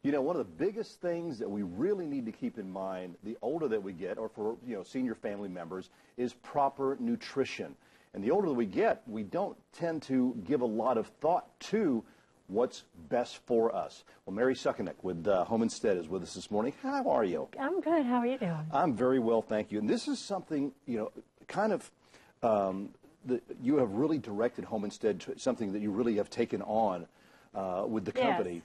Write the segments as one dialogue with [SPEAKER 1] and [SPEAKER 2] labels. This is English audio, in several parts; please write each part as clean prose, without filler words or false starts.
[SPEAKER 1] You know, one of the biggest things that we really need to keep in mind the older that we get, or for, senior family members, is proper nutrition. And the older that we get, we don't tend to give a lot of thought to what's best for us. Well, Mary Sukiennik with Home Instead is with us this morning. How are you?
[SPEAKER 2] I'm good. How are you doing?
[SPEAKER 1] I'm very well, thank you. And this is something, kind of that you have really directed Home Instead to something that you really have taken on with the company.
[SPEAKER 2] Yes.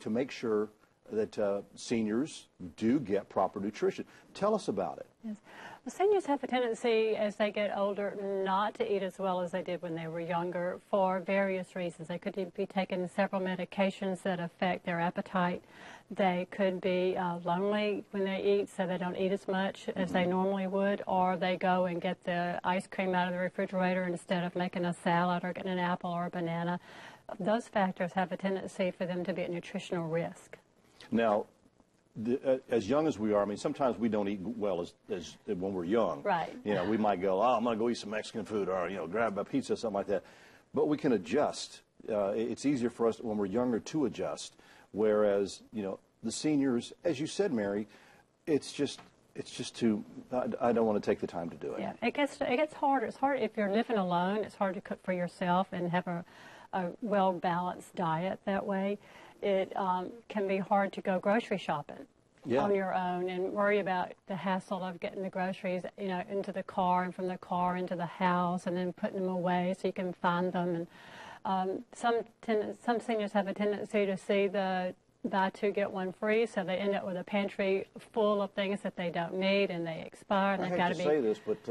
[SPEAKER 1] To make sure that seniors do get proper nutrition. Tell us about it.
[SPEAKER 2] Yes. Well, seniors have a tendency as they get older not to eat as well as they did when they were younger for various reasons. They could be taking several medications that affect their appetite. They could be lonely when they eat, so they don't eat as much as they normally would, or they go and get the ice cream out of the refrigerator instead of making a salad or getting an apple or a banana. Those factors have a tendency for them to be at nutritional risk.
[SPEAKER 1] Now, as young as we are, I mean, sometimes we don't eat well as when we're young.
[SPEAKER 2] Right.
[SPEAKER 1] We might go, I'm going to go eat some Mexican food, or, grab a pizza, something like that. But we can adjust. It's easier for us when we're younger to adjust. Whereas, the seniors, as you said, Mary, it's just too, I don't want to take the time to do it.
[SPEAKER 2] Yeah, it gets harder. It's hard if you're living alone. It's hard to cook for yourself and have a well-balanced diet that way. It can be hard to go grocery shopping on your own and worry about the hassle of getting the groceries, into the car and from the car into the house and then putting them away so you can find them. And some seniors have a tendency to see the buy two, get one free, so they end up with a pantry full of things that they don't need and they expire. And
[SPEAKER 1] I hate to say this, but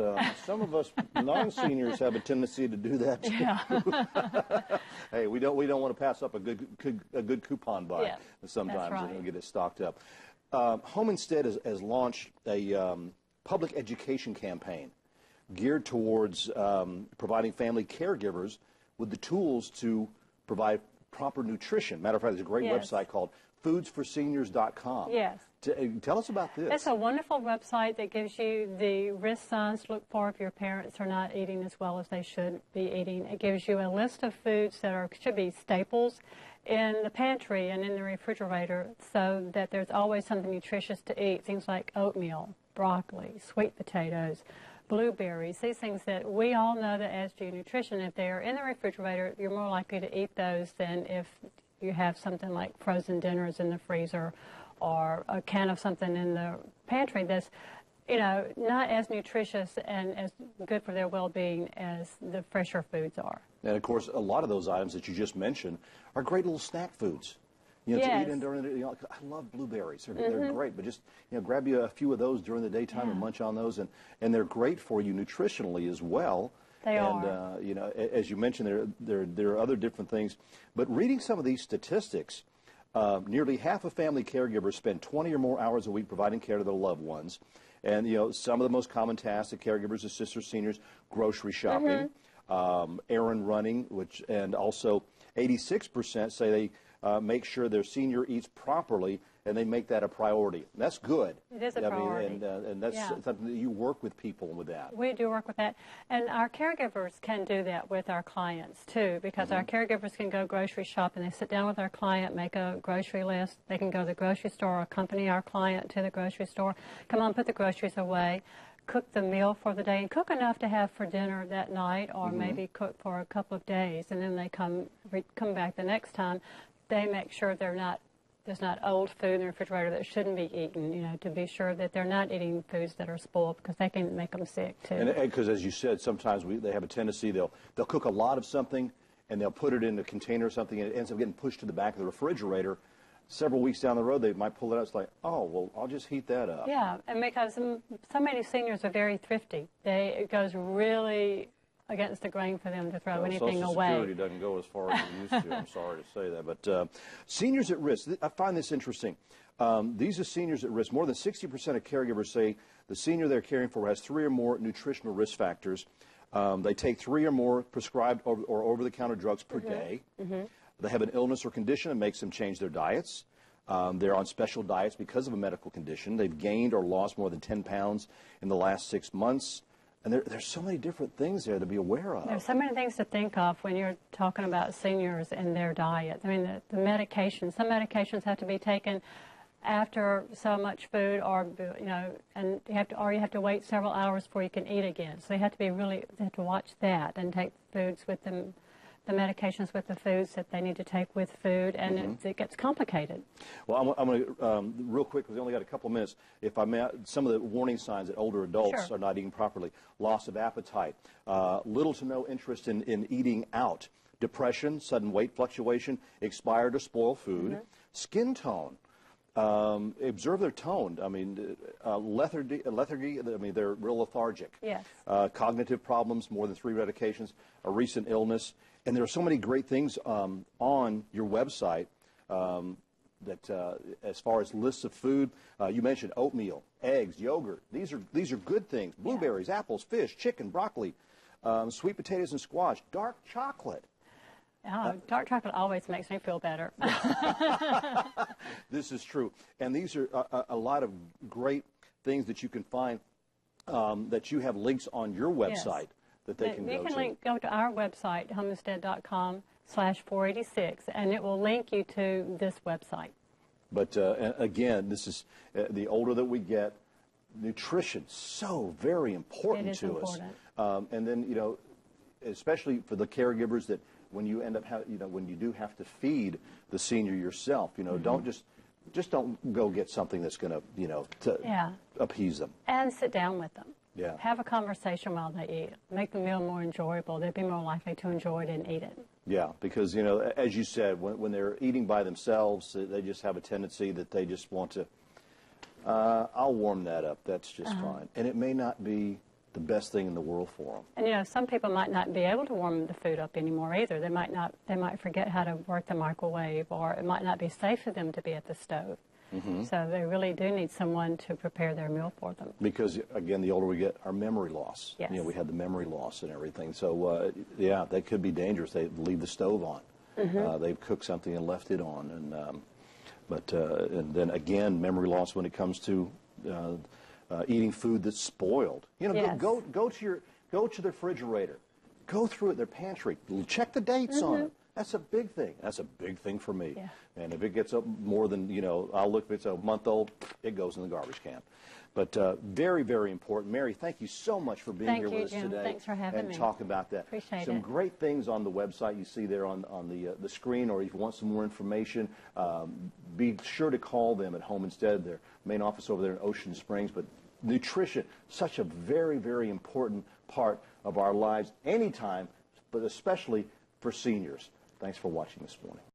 [SPEAKER 1] some of us non-seniors have a tendency to do that too.
[SPEAKER 2] Yeah.
[SPEAKER 1] Hey, we don't want to pass up a good coupon buy sometimes,
[SPEAKER 2] right.
[SPEAKER 1] And get it stocked up. Home Instead has launched a public education campaign geared towards providing family caregivers with the tools to provide proper nutrition. Matter of fact, there's a great website called foodsforseniors.com.
[SPEAKER 2] Yes.
[SPEAKER 1] Tell us about this.
[SPEAKER 2] It's a wonderful website that gives you the risk signs to look for if your parents are not eating as well as they should be eating. It gives you a list of foods that should be staples in the pantry and in the refrigerator so that there's always something nutritious to eat. Things like oatmeal, broccoli, sweet potatoes, blueberries, these things that we all know that adds to your nutrition. If they are in the refrigerator, you're more likely to eat those than if you have something like frozen dinners in the freezer or a can of something in the pantry that's, not as nutritious and as good for their well-being as the fresher foods are.
[SPEAKER 1] And, of course, a lot of those items that you just mentioned are great little snack foods. To eat in during the, I love blueberries. They're great, but just, grab you a few of those during the daytime and munch on those, and they're great for you nutritionally as well.
[SPEAKER 2] They
[SPEAKER 1] are. As you mentioned, there are other different things. But reading some of these statistics, nearly half of family caregivers spend 20 or more hours a week providing care to their loved ones. And, some of the most common tasks that caregivers assist their seniors: grocery shopping, errand running, and also 86% say they make sure their senior eats properly, and they make that a priority. And that's good.
[SPEAKER 2] It is a priority.
[SPEAKER 1] And that's something that you work with people with that.
[SPEAKER 2] We do work with that. And our caregivers can do that with our clients, too, because our caregivers can go grocery shopping. They sit down with our client, make a grocery list. They can go to the grocery store, accompany our client to the grocery store, come on, put the groceries away, cook the meal for the day, and cook enough to have for dinner that night, or maybe cook for a couple of days, and then they come back the next time. They make sure there's not old food in the refrigerator that shouldn't be eaten, to be sure that they're not eating foods that are spoiled, because they can make them sick, too.
[SPEAKER 1] And because, as you said, sometimes they have a tendency, they'll cook a lot of something, and they'll put it in a container or something, and it ends up getting pushed to the back of the refrigerator. Several weeks down the road, they might pull it out. It's like, oh, well, I'll just heat that up.
[SPEAKER 2] Yeah, and because so many seniors are very thrifty. It goes really against the grain for them to throw anything away.
[SPEAKER 1] Social Security doesn't go as far as it used to. I'm sorry to say that. But seniors at risk, I find this interesting. These are seniors at risk. More than 60% of caregivers say the senior they're caring for has 3 or more nutritional risk factors. They take 3 or more prescribed or over-the-counter drugs per day. They have an illness or condition that makes them change their diets. They're on special diets because of a medical condition. They've gained or lost more than 10 pounds in the last 6 months. And there's so many different things there to be aware of.
[SPEAKER 2] There's so many things to think of when you're talking about seniors and their diet. I mean, the medications, some medications have to be taken after so much food, or and you have to wait several hours before you can eat again. So you have to they have to watch that and take foods with them, the medications with the foods that they need to take with food, and it gets complicated.
[SPEAKER 1] Well, I'm going to, real quick, because we only got a couple of minutes, if I may, some of the warning signs that older adults
[SPEAKER 2] Sure.
[SPEAKER 1] are not eating properly: loss of appetite, little to no interest in eating out, depression, sudden weight fluctuation, expired or spoiled food, skin tone. Observe their tone. I mean, lethargy. I mean, they're real lethargic.
[SPEAKER 2] Yes.
[SPEAKER 1] Cognitive problems, more than 3 medications, a recent illness, and there are so many great things on your website that, as far as lists of food, you mentioned oatmeal, eggs, yogurt. These are good things. Blueberries, apples, fish, chicken, broccoli, sweet potatoes and squash, dark chocolate.
[SPEAKER 2] Oh, dark chocolate always makes me feel better.
[SPEAKER 1] This is true. And these are a lot of great things that you can find, that you have links on your website that they can go to.
[SPEAKER 2] Go to our website, homestead.com/486, and it will link you to this website.
[SPEAKER 1] But again, this is the older that we get, nutrition so very important to us. And then, especially for the caregivers, that when you end up when you do have to feed the senior yourself, don't just don't go get something that's going to appease them.
[SPEAKER 2] And sit down with them.
[SPEAKER 1] Yeah.
[SPEAKER 2] Have a conversation while they eat. Make the meal more enjoyable. They'll be more likely to enjoy it and eat it.
[SPEAKER 1] Yeah, because, as you said, when they're eating by themselves, they just have a tendency that they just want to, I'll warm that up. That's just fine. And it may not be the best thing in the world for them. And
[SPEAKER 2] some people might not be able to warm the food up anymore either. They might forget how to work the microwave, or it might not be safe for them to be at the stove. So they really do need someone to prepare their meal for them.
[SPEAKER 1] Because, again, the older we get, our memory loss.
[SPEAKER 2] Yes.
[SPEAKER 1] We had the memory loss and everything. So, that could be dangerous. They leave the stove on. They've cooked something and left it on. And then, again, memory loss when it comes to eating food that's spoiled.
[SPEAKER 2] Yes.
[SPEAKER 1] Go to the refrigerator. Go through it, their pantry. Check the dates on it. That's a big thing. That's a big thing for me.
[SPEAKER 2] Yeah.
[SPEAKER 1] And if it gets up more than, I'll look, if it's a month old, it goes in the garbage can. But very, very important. Mary, thank you so much for being here with us today.
[SPEAKER 2] Thanks for having me.
[SPEAKER 1] And talk about that.
[SPEAKER 2] Appreciate
[SPEAKER 1] Some
[SPEAKER 2] it.
[SPEAKER 1] great things on the website you see there on the screen, or if you want some more information, be sure to call them at home instead. Their main office over there in Ocean Springs. But nutrition, such a very, very important part of our lives anytime, but especially for seniors. Thanks for watching this morning.